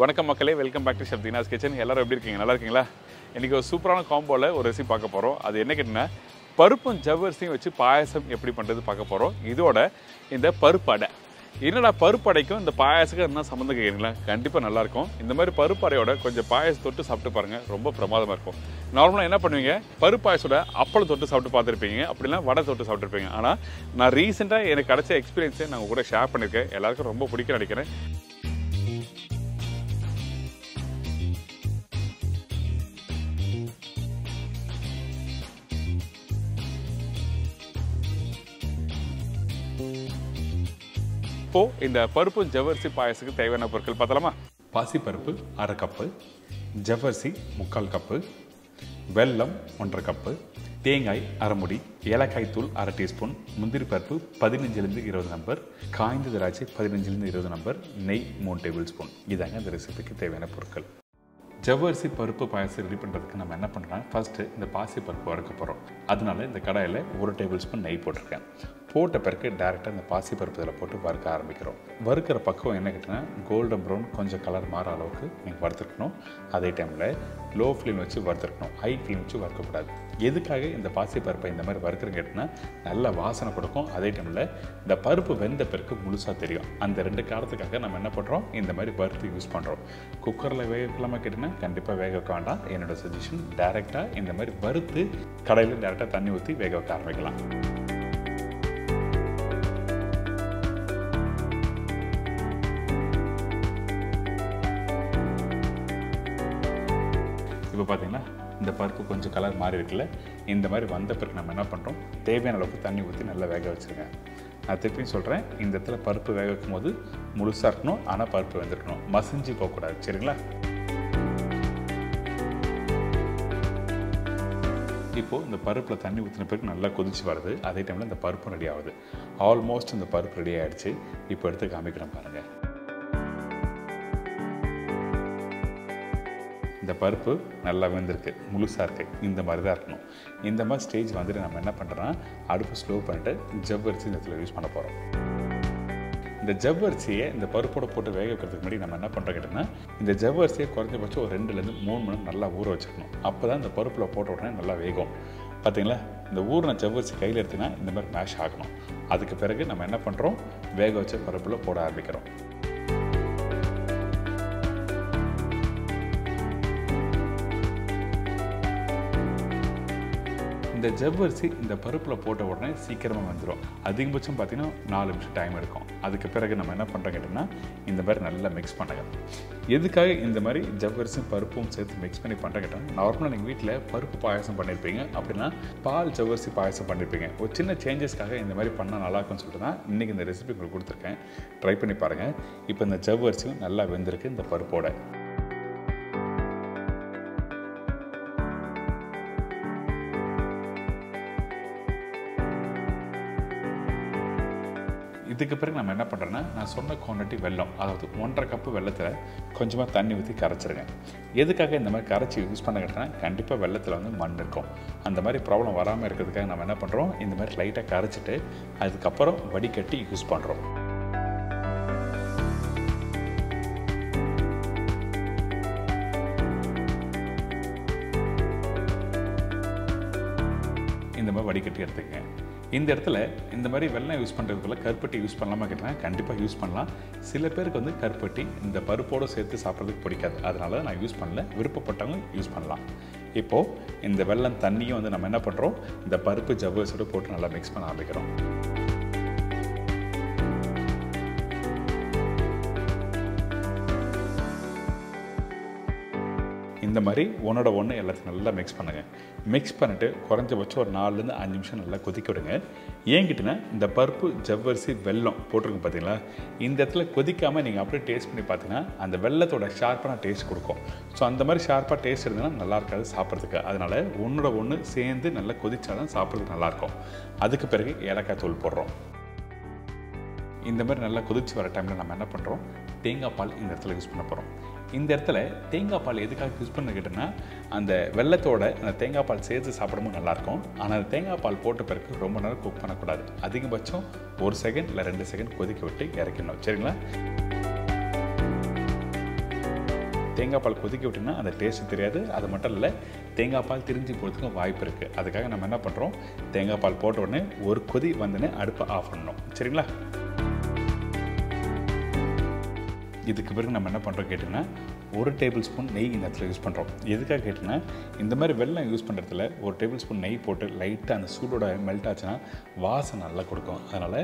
வணக்கம் மக்களே, welcome back to chef Deena's kitchen. எல்லாரும் எப்படி இருக்கீங்க? நல்லா இருக்கீங்களா? இன்றைக்கி ஒரு சூப்பரான காம்போவில் ஒரு ரெசிபி பார்க்க போகிறோம். அது என்ன கேட்டிங்கன்னா, பருப்பும் ஜவ்வரிசியும் வச்சு பாயாசம் எப்படி பண்ணுறது பார்க்க போகிறோம். இதோட இந்த பருப்பு அடை, என்னடா பருப்பு அடைக்கும் இந்த பாயாசத்துக்கு என்ன சம்மந்தம் கேட்குறீங்களா? கண்டிப்பாக நல்லாயிருக்கும். இந்த மாதிரி பருப்பு அடையோட கொஞ்சம் பாயாசம் தொட்டு சாப்பிட்டு பாருங்கள், ரொம்ப பிரமாதமாக இருக்கும். நார்மலாக என்ன பண்ணுவீங்க, பருப்பு பாயாசோட அப்பளம் தொட்டு சாப்பிட்டு பார்த்துருப்பீங்க, அப்படிலாம் வடை தொட்டு சாப்பிட்ருப்பீங்க. ஆனால் நான் ரீசெண்டாக எனக்கு கிடைச்ச எக்ஸ்பீரியன்ஸை நான் கூட ஷேர் பண்ணியிருக்கேன். எல்லாருக்கும் ரொம்ப பிடிக்கும் நினைக்கிறேன். இப்போ இந்த பருப்பு ஜவ்வரிசி பாயசத்துக்கு தேவையான பொருட்கள் பார்த்தலாமா? பாசிப்பருப்பு 1/2 கப்பு, ஜவ்வரிசி 3/4 கப்பு, வெல்லம் 1/2 கப்பு, தேங்காய் 1/2 மூடி, ஏலக்காய் தூள் 1/2 டீஸ்பூன், முந்திரி பருப்பு 15 20 நம்பர், காய்ந்த திராட்சை 15 20 நம்பர், நெய் 3 டேபிள் ஸ்பூன். இதாங்க இந்த ரெசிபிக்கு தேவையான பொருட்கள். ஜவ்வரிசி பருப்பு பாயசம் ரெடி பண்ணுறதுக்கு நம்ம என்ன பண்ணுறோம், ஃபஸ்ட்டு இந்த பாசி பருப்பு வறுக்க போகிறோம். அதனால இந்த கடாயில் 1 டேபிள் ஸ்பூன் நெய் போட்டிருக்கேன். போட்ட பிறகு டேரெக்டாக இந்த பாசி பருப்பு இதில் போட்டு வறுக்க ஆரம்பிக்கிறோம். வறுக்கிற பக்கம் என்ன கேட்டிங்கன்னா, கோல்டன் ப்ரௌன் கொஞ்சம் கலர் மாற அளவுக்கு நீங்கள் வறுத்துருக்கணும். அதே டைமில் லோ ஃப்ளேம் வச்சு வறுத்துருக்கணும், ஹை ஃப்ளேம் வச்சு வறுக்கக்கூடாது. எதுக்காக இந்த பாசி பருப்பை இந்த மாதிரி வறுக்கிறேன்னு கேட்டிங்கன்னா, நல்ல வாசனை கொடுக்கும். அதே டைமில் இந்த பருப்பு வெந்த பிறகு முழுசாக தெரியும். அந்த 2 காரணத்துக்காக நம்ம என்ன பண்ணுறோம், இந்த மாதிரி வறுத்து யூஸ் பண்ணுறோம். குக்கரில் வேக வைக்கலாமா கேட்டிங்கன்னா, கண்டிப்பாக வேக வைக்க வேண்டாம். என்னோடய சஜஷன், டேரெக்டாக இந்த மாதிரி வறுத்து கடையில் டேரெக்டாக தண்ணி ஊற்றி வேக வைக்க ஆரம்பிக்கலாம். இப்போ பார்த்தீங்கன்னா இந்த பருப்பு கொஞ்சம் கலர் மாறி இருக்குல்ல, இந்த மாதிரி வந்த பிறகு நம்ம என்ன பண்ணுறோம், தேவையான அளவுக்கு தண்ணி ஊற்றி நல்லா வேக வச்சுருங்க. நான் திருப்பியும் சொல்கிறேன், இந்த இடத்துல பருப்பு வேக வைக்கும் போது முழுசாக இருக்கணும், ஆனால் பருப்பு வெந்திருக்கணும், மசிஞ்சு போகக்கூடாது. சரிங்களா? இப்போது இந்த பருப்பில் தண்ணி ஊற்றின பிறகு நல்லா கொதிச்சு வருது. அதே டைமில் இந்த பருப்பும் ரெடி ஆகுது. ஆல்மோஸ்ட் இந்த பருப்பு ரெடி ஆகிடுச்சு. இப்போ எடுத்து காமிக்கிறேன் பாருங்கள். இந்த பருப்பு நல்லா வெந்திருக்கு, முழுசாக இருக்குது. இந்த மாதிரி தான் இருக்கணும். இந்த மாதிரி ஸ்டேஜ் வந்துட்டு நம்ம என்ன பண்ணுறோன்னா, அடுப்பு ஸ்லோ பண்ணிட்டு ஜவ்வரிசி இந்த இடத்துல யூஸ் பண்ண போகிறோம். இந்த ஜவ்வரிசியை இந்த பருப்போடு போட்டு வேக வைக்கிறதுக்கு முன்னாடி நம்ம என்ன பண்ணுறோம் கேட்டிங்கன்னா, இந்த ஜவ்வரிசியை குறைஞ்சபட்சம் ஒரு 2லேருந்து 3 மணி நேரம் நல்லா ஊற வச்சுக்கணும். அப்போ தான் இந்த பருப்பில் போட்ட உடனே நல்லா வேகும். பார்த்தீங்களா, இந்த ஊறின ஜவ்வரிசி கையில் எடுத்திங்கன்னா இந்த மாதிரி மேஷ் ஆகணும். அதுக்கு பிறகு நம்ம என்ன பண்ணுறோம், வேக வச்ச பருப்பில் போட ஆரம்பிக்கிறோம். இந்த ஜவ்வரிசி இந்த பருப்பில் போட்ட உடனே சீக்கிரமாக வந்துடும். அதிகபட்சம் பார்த்திங்கன்னா 4 நிமிஷம் டைம் எடுக்கும். அதுக்கு பிறகு நம்ம என்ன பண்ணுறோம் கேட்டிங்கன்னா, இந்த மாதிரி நல்லா மிக்ஸ் பண்ணுங்க. எதுக்காக இந்த மாதிரி ஜவ்வரிசியும் பருப்பும் சேர்த்து மிக்ஸ் பண்ணி பண்ணுறோம் கேட்டால், நார்மலாக நீங்கள் வீட்டில் பருப்பு பாயாசம் பண்ணியிருப்பீங்க, அப்படின்னா பால் ஜவ்வரிசி பாயாசம் பண்ணியிருப்பீங்க. ஒரு சின்ன சேஞ்சஸ்க்காக இந்த மாதிரி பண்ணால் நல்லாயிருக்குன்னு சொல்லிட்டு தான் இன்றைக்கி இந்த ரெசிபி உங்களுக்கு கொடுத்துருக்கேன். ட்ரை பண்ணி பாருங்கள். இப்போ இந்த ஜவ்வரிசியும் நல்லா வெந்திருக்கு இந்த பருப்போட. இதுக்கு பிறகு நம்ம என்ன பண்ணுறோன்னா, நான் சொன்ன குவான்டிட்டி வெல்லம், அதாவது 1/2 கப்பு வெல்லத்தில் கொஞ்சமாக தண்ணி ஊற்றி கரைச்சிருங்க. எதுக்காக இந்த மாதிரி கரைச்சி யூஸ் பண்ண கேட்டேன்னா, கண்டிப்பாக வெல்லத்தில் வந்து மண் இருக்கும். அந்த மாதிரி ப்ராப்ளம் வராமல் இருக்கிறதுக்காக நம்ம என்ன பண்ணுறோம், இந்த மாதிரி லைட்டாக கரைச்சிட்டு அதுக்கப்புறம் வடிகட்டி யூஸ் பண்ணுறோம். இந்த மாதிரி வடிகட்டி எடுத்துக்கங்க. இந்த இடத்துல இந்த மாதிரி வெல்லம் யூஸ் பண்ணுறதுக்குள்ள கருப்பட்டி யூஸ் பண்ணலாமா கேட்டால், கண்டிப்பாக யூஸ் பண்ணலாம். சில பேருக்கு வந்து கருப்பட்டி இந்த பருப்போடு சேர்த்து சாப்பிட்றதுக்கு பிடிக்காது, அதனால நான் யூஸ் பண்ணல. விருப்பப்பட்டவங்க யூஸ் பண்ணலாம். இப்போது இந்த வெல்லம் தண்ணியும் வந்து நம்ம என்ன பண்ணுறோம், இந்த பருப்பு ஜவ்வரிசியோடு போட்டு நல்லா மிக்ஸ் பண்ண ஆரம்பிக்கிறோம். இந்த மாதிரி ஒன்றோட ஒன்று எல்லாத்தையும் நல்லா மிக்ஸ் பண்ணுங்கள். மிக்ஸ் பண்ணிவிட்டு குறைஞ்சபட்சம் ஒரு 4லேருந்து 5 நிமிஷம் நல்லா கொதிக்க விடுங்க. ஏங்கிட்டுனா இந்த பருப்பு ஜவ்வரிசி வெல்லம் போட்டிருங்க பார்த்தீங்களா, இந்த இடத்துல கொதிக்காமல் நீங்கள் அப்படியே டேஸ்ட் பண்ணி பார்த்தீங்கன்னா அந்த வெல்லத்தோட ஷார்ப்பான டேஸ்ட் கொடுக்கும். ஸோ அந்த மாதிரி ஷார்ப்பாக டேஸ்ட் இருந்ததுன்னா நல்லா இருக்காது சாப்பிட்றதுக்கு. அதனால் ஒன்றோட ஒன்று சேர்ந்து நல்லா கொதிச்சா தான் சாப்பிட்றதுக்கு நல்லாயிருக்கும். அதுக்கு பிறகு ஏலக்காய் தூள் போடுறோம். இந்த மாதிரி நல்லா கொதிச்சு வர டைமில் நம்ம என்ன பண்ணுறோம், தேங்காய் பால் இந்த இடத்துல யூஸ் பண்ண போகிறோம். இந்த இடத்துல தேங்காய் பால் எதுக்காக யூஸ் பண்ண கேட்டோன்னா, அந்த வெல்லத்தோட அந்த தேங்காய் பால் சேர்த்து சாப்பிடும்போது நல்லாயிருக்கும். ஆனால் அந்த தேங்காய் பால் போட்ட பிறகு ரொம்ப நேரம் குக் பண்ணக்கூடாது. அதிகபட்சம் 1 செகண்ட் இல்லை 2 செகண்ட் கொதிக்க விட்டு இறக்கணும். சரிங்களா? தேங்காய் பால் கொதிக்க விட்டிங்கன்னா அந்த டேஸ்ட்டு தெரியாது. அது மட்டும் இல்லை, தேங்காய் பால் திரிஞ்சு போகிறதுக்கும் வாய்ப்பு இருக்குது. அதுக்காக நம்ம என்ன பண்ணுறோம், தேங்காய் பால் போட்ட உடனே ஒரு கொதி வந்தோடனே அடுப்பை ஆஃப் பண்ணணும். சரிங்களா? இதுக்கு பிறகு நம்ம என்ன பண்ணுறோம் கேட்டிங்கன்னா, 1 டேபிள் ஸ்பூன் நெய் இந்த இடத்துல யூஸ் பண்ணுறோம். எதுக்காக கேட்டிங்கன்னா, இந்த மாதிரி வெல்லம் யூஸ் பண்ணுறதுல 1 டேபிள் ஸ்பூன் நெய் போட்டு லைட்டாக அந்த சூடோட மெல்ட் ஆச்சுன்னா வாசனை நல்லா கொடுக்கும். அதனால்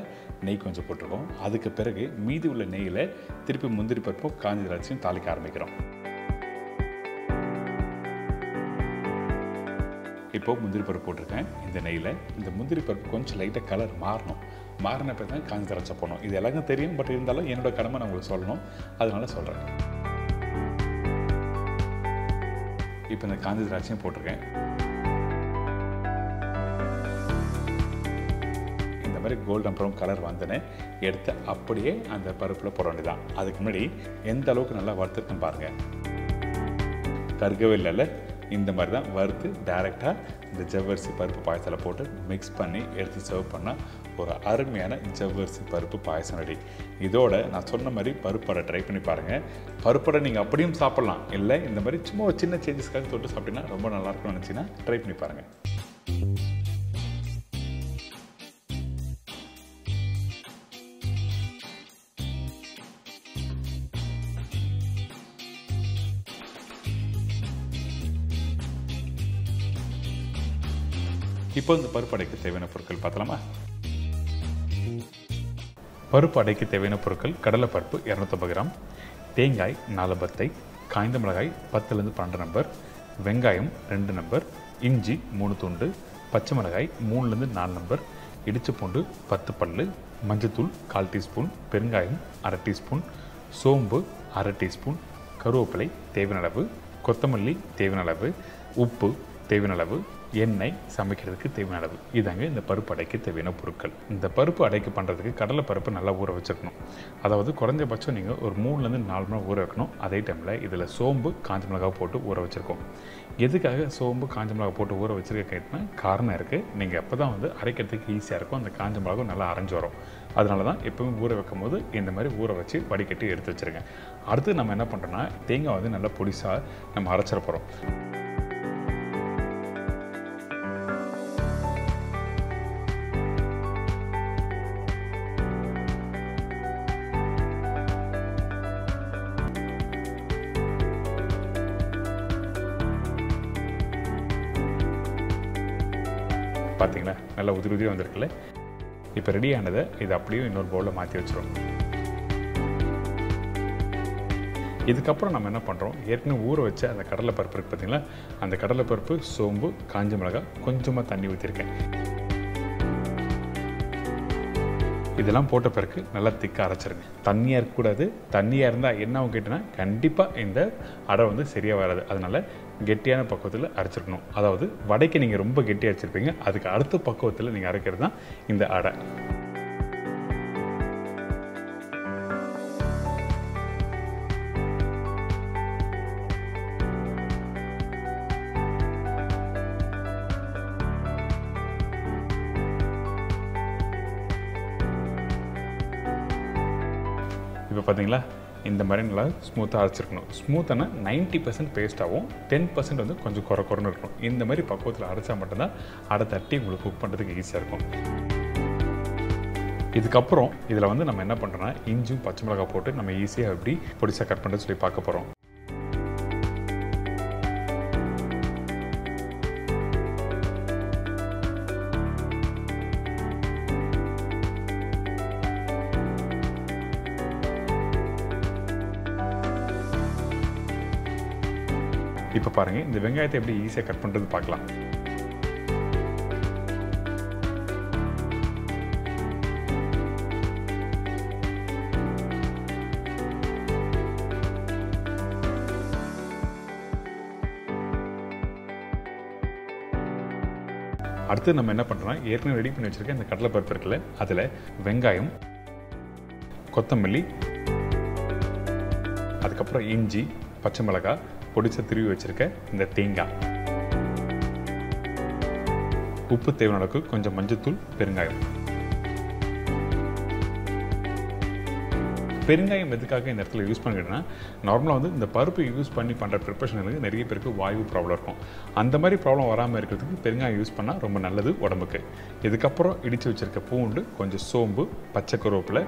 நெய் கொஞ்சம் போட்டிருக்கோம். அதுக்கு பிறகு மீதி உள்ள நெய்யில் திருப்பி முந்திரி பருப்பும் காஞ்ச திராட்சையும் தாளிக்க ஆரம்பிக்கிறோம். இப்போது முந்திரி பருப்பு போட்டிருக்கேன் இந்த நெய்யில். இந்த முந்திரி பருப்பு கொஞ்சம் லைட்டாக கலர் மாறணும். மாறின பிறகு தான் காஞ்ச திராட்சை போடணும். இது எல்லாருக்கும் தெரியும், பட் இருந்தாலும் என்னோடய கடமை நான் உங்களுக்கு சொல்லணும், அதனால சொல்கிறேன். இப்போ இந்த காஞ்ச திராட்சையும் போட்டிருக்கேன். இந்த மாதிரி கோல்டன் ப்ரௌன் கலர் வந்தோடனே எடுத்து அப்படியே அந்த பருப்பில் போட வேண்டியதான். அதுக்கு முன்னாடி எந்த அளவுக்கு நல்லா வறுத்துருக்குன்னு பாருங்கள். கருகவே இல்லைல்ல, இந்த மாதிரி தான் வறுத்து டைரெக்டாக இந்த ஜவ்வரிசி பருப்பு பாயசத்தில் போட்டு மிக்ஸ் பண்ணி எடுத்து சர்வ் பண்ணால் ஒரு அருமையான ஜவ்வரிசி பருப்பு பாயசம் ரெடி. இதோட நான் சொன்ன மாதிரி பருப்படை ட்ரை பண்ணி பாருங்கள். பருப்படை நீங்கள் அப்படியும் சாப்பிட்லாம், இல்லை இந்த மாதிரி சும்மா ஒரு சின்ன சேஞ்சஸ்க்காக தொட்டு சாப்பிட்டீங்கன்னா ரொம்ப நல்லாயிருக்கும்னு நினச்சிங்கன்னா ட்ரை பண்ணி பாருங்கள். இப்போ இந்த பருப்பு அடைக்கு தேவையான பொருட்கள் பார்த்தலாமா? பருப்பு அடைக்கு தேவையான பொருட்கள்: கடலைப்பருப்பு 250 கிராம், தேங்காய் 4 பத்தை, காய்ந்த மிளகாய் 10லேருந்து 12 நம்பர், வெங்காயம் 2 நம்பர், இஞ்சி 3 துண்டு, பச்சை மிளகாய் 3லேருந்து 4 நம்பர், இடிச்ச பூண்டு 10 பல்லு, மஞ்சத்தூள் 1/4 டீஸ்பூன், பெருங்காயம் 1/2 டீஸ்பூன், சோம்பு 1/2 டீஸ்பூன், கருவேப்பிலை தேவையான அளவு, கொத்தமல்லி தேவையான அளவு, உப்பு தேவையான அளவு, எண்ணெய் சமைக்கிறதுக்கு தேவையான அளவு. இதாங்க இந்த பருப்பு அடைக்கு தேவையான பொருட்கள். இந்த பருப்பு அடைக்கு பண்ணுறதுக்கு கடலை பருப்பு நல்லா ஊற வச்சுருக்கணும். அதாவது குறைஞ்சபட்சம் நீங்கள் ஒரு 3லேருந்து 4 மணி நேரம் ஊற வைக்கணும். அதே டைமில் இதில் சோம்பு காஞ்ச மிளகாய் போட்டு ஊற வச்சுருக்கோம். எதுக்காக சோம்பு காஞ்ச மிளகாய் போட்டு ஊற வச்சுருக்க கேட்டினா காரணம் இருக்குது. நீங்கள் அப்போ தான் அரைக்கிறதுக்கு ஈஸியாக இருக்கும். அந்த காஞ்ச மிளகாய் நல்லா அரைஞ்சு வரும். அதனால தான் எப்பவுமே ஊற வைக்கும் போது இந்த மாதிரி ஊற வச்சு வடிகட்டி எடுத்து வச்சுருங்க. அடுத்து நம்ம என்ன பண்ணுறோன்னா, தேங்காய் நல்லா பொடிசாக நம்ம அரைச்சிட போகிறோம். பார்த்தீங்களா, நல்லா உதிரி உதிரி வந்திருக்குல்ல. இப்போ ரெடியானதை இது அப்படியே இன்னொரு பவுலில் மாற்றி வச்சுருவோம். இதுக்கப்புறம் நம்ம என்ன பண்ணுறோம், ஏற்கனவே ஊற வச்ச அந்த கடலைப்பருப்பு இருக்குது பார்த்தீங்களா, அந்த கடலைப்பருப்பு, சோம்பு, காஞ்ச மிளகாய், கொஞ்சமாக தண்ணி ஊற்றிருக்கேன். இதெல்லாம் போட்ட பிறகு நல்லா திக்காக அரைச்சிருங்க. தண்ணியாக இருக்கக்கூடாது. தண்ணியாக இருந்தால் என்ன ஆகும் கேட்டிங்கன்னா, கண்டிப்பாக இந்த அடை சரியாக வராது. அதனால் கெட்டியான பக்குவத்தில் அரைச்சிருக்கணும். அதாவது வடைக்கு நீங்கள் ரொம்ப கெட்டியாக அரைச்சிருப்பீங்க, அதுக்கு அடுத்த பக்குவத்தில் நீங்கள் அரைக்கிறது தான் இந்த அடை. இப்போ பார்த்தீங்களா, இந்த மாதிரி நல்லா ஸ்மூத்தாக அரைச்சிருக்கணும். ஸ்மூத்தானா 90% பேஸ்ட்டாகவும் 10% கொஞ்சம் குறைன்னு இருக்கணும். இந்த மாதிரி பக்குவத்தில் அரைச்சா மட்டும்தான் அடை தட்டி உங்களுக்கு குக் பண்ணுறதுக்கு ஈஸியாக இருக்கும். இதுக்கப்புறம் இதில் நம்ம என்ன பண்ணுறோன்னா, இஞ்சும் பச்சை மிளகாய் போட்டு நம்ம ஈஸியாக எப்படி பொடிசாக கட் பண்ணுறது சொல்லி பார்க்க போகிறோம். இப்போ பாருங்கள், இந்த வெங்காயத்தை எப்படி ஈஸியாக கட் பண்ணுறது பார்க்கலாம். அடுத்து நம்ம என்ன பண்ணுறோம்னா, ஏற்கனவே ரெடி பண்ணி வச்சுருக்க இந்த கடலைப்பருப்பு இருக்குல்ல, அதில் வெங்காயம், கொத்தமல்லி, அதுக்கப்புறம் இஞ்சி, பச்சை மிளகாய், பொடிசை திருவி வச்சுருக்க இந்த தேங்காய், உப்பு தேவையான அளவுக்கு, கொஞ்சம் மஞ்சத்தூள், பெருங்காயம், பெருங்காயம் எதுக்காக இந்த இடத்துல யூஸ் பண்ணிக்கிட்டேன்னா, நார்மலாக வந்து இந்த பருப்பு யூஸ் பண்ணி பண்ணுற ப்ரிப்பரேஷனுக்கு நிறைய பேருக்கு வாயு ப்ராப்ளம் இருக்கும். அந்த மாதிரி ப்ராப்ளம் வராமல் இருக்கிறதுக்கு பெருங்காயம் யூஸ் பண்ணால் ரொம்ப நல்லது உடம்புக்கு. இதுக்கப்புறம் இடித்து வச்சுருக்க பூண்டு, கொஞ்சம் சோம்பு, பச்சை கருவேப்பிலை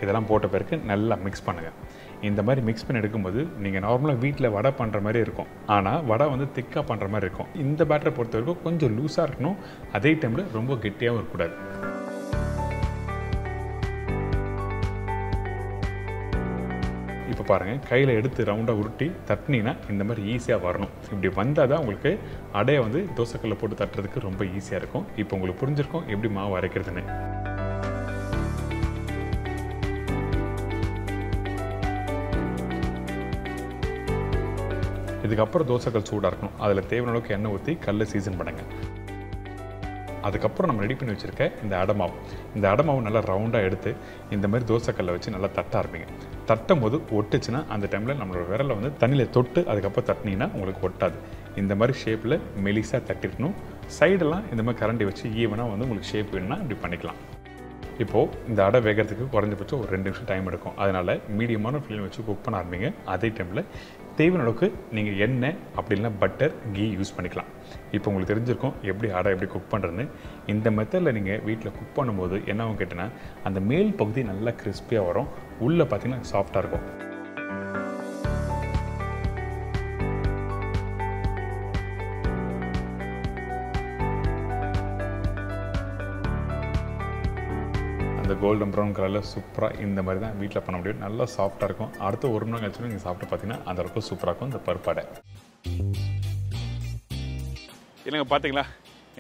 இதெல்லாம் போட்ட பிறகு நல்லா மிக்ஸ் பண்ணுங்கள். இந்த மாதிரி மிக்ஸ் பண்ணி எடுக்கும்போது நீங்கள் நார்மலாக வீட்டில் வடை பண்ணுற மாதிரி இருக்கும். ஆனால் வடை வந்து திக்காக பண்ணுற மாதிரி இருக்கும். இந்த பேட்டரை பொறுத்த வரைக்கும் கொஞ்சம் லூஸாக இருக்கணும், அதே டைமில் ரொம்ப கெட்டியாகவும் இருக்கக்கூடாது. இப்போ பாருங்கள், கையில் எடுத்து ரவுண்டாக உருட்டி தட்டினீங்கன்னா இந்த மாதிரி ஈஸியாக வரணும். இப்படி வந்தால் தான் உங்களுக்கு அடையை வந்து தோசைக்கல்ல போட்டு தட்டுறதுக்கு ரொம்ப ஈஸியாக இருக்கும். இப்போ உங்களுக்கு புரிஞ்சிருக்கும் எப்படி மாவு அரைக்கிறதுன்னு. இதுக்கப்புறம் தோசைக்கல் சூடாக இருக்கணும். அதில் தேவையான அளவுக்கு எண்ணெய் ஊற்றி கல்லை சீசன் பண்ணுங்கள். அதுக்கப்புறம் நம்ம ரெடி பண்ணி வச்சுருக்க இந்த அடமாவு, இந்த அடமாவு நல்லா ரவுண்டாக எடுத்து இந்த மாதிரி தோசைக்கல்லை வச்சு நல்லா தட்ட ஆரம்பிங்க. தட்டும் போது ஒட்டுச்சுன்னா அந்த டைமில் நம்மளோட விரலை வந்து தண்ணியில் தொட்டு அதுக்கப்புறம் தட்டினீங்கன்னா உங்களுக்கு ஒட்டாது. இந்த மாதிரி ஷேப்பில் மெலிசாக தட்டிருக்கணும். சைடெல்லாம் இந்த மாதிரி கரண்டி வச்சு ஈவனாக வந்து உங்களுக்கு ஷேப் வேணும்னா இப்படி பண்ணிக்கலாம். இப்போது இந்த அடை வேகிறதுக்கு குறைஞ்சபட்சம் ஒரு 2 நிமிஷம் டைம் எடுக்கும். அதனால் மீடியமான ஃப்ளேம் வச்சு குக் பண்ண ஆரம்பிங்க. அதே டைமில் தேவையான அளவுக்கு நீங்கள் எண்ணெய் அப்படி இல்லைனா பட்டர், கீ யூஸ் பண்ணிக்கலாம். இப்போ உங்களுக்கு தெரிஞ்சிருக்கும் எப்படி அடை எப்படி குக் பண்ணுறதுன்னு. இந்த மெத்தடில் நீங்கள் வீட்டில் குக் பண்ணும்போது என்ன ஆகும் கேட்டிங்கன்னா, அந்த மேல் பகுதி நல்லா கிறிஸ்பியாக வரும், உள்ளே பார்த்தீங்கன்னா சாஃப்டாக இருக்கும். அந்த கோல்டன் ப்ரௌன் கலரில் சூப்பராக இந்த மாதிரி தான் வீட்டில் பண்ண முடியும். நல்லா சாஃப்டாக இருக்கும். அடுத்து 1 மணி நேரம் கழிச்சு நீங்கள் சாப்பிட்டு பார்த்தீங்கன்னா அந்த அளவுக்கு சூப்பராக இருக்கும் இந்த பருப்பாடை. இல்லைங்க, பார்த்தீங்களா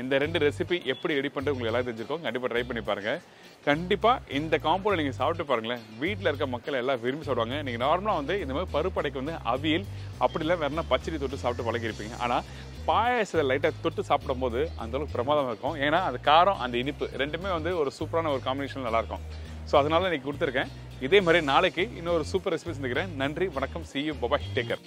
இந்த 2 ரெசிபி எப்படி ரெடி பண்ணுறது உங்களுக்கு எல்லாம் தெரிஞ்சிருக்கோம். கண்டிப்பாக ட்ரை பண்ணி பாருங்கள். கண்டிப்பாக இந்த காம்போவில் நீங்கள் சாப்பிட்டு பாருங்களேன், வீட்டில் இருக்க மக்கள் எல்லாம் விரும்பி சாப்பிடுவாங்க. நீங்கள் நார்மலாக வந்து இந்த மாதிரி பருப்படைக்கு வந்து அவியல் அப்படிலாம் வேறுனா பச்சடி தொட்டு சாப்பிட்டு பழகிருப்பீங்க. ஆனால் பாயாசத்தை லைட்டாக தொட்டு சாப்பிடும்போது அந்தளவுக்கு பிரமாதமாக இருக்கும். ஏன்னா அந்த காரம், அந்த இனிப்பு ரெண்டுமே வந்து ஒரு சூப்பரான ஒரு காம்பினேஷன் நல்லாயிருக்கும். ஸோ அதனால் இன்றைக்கி கொடுத்துருக்கேன். இதே மாதிரி நாளைக்கு இன்னொரு சூப்பர் ரெசிபி செஞ்சுக்கிறேன். நன்றி, வணக்கம், see you, bye bye, take care.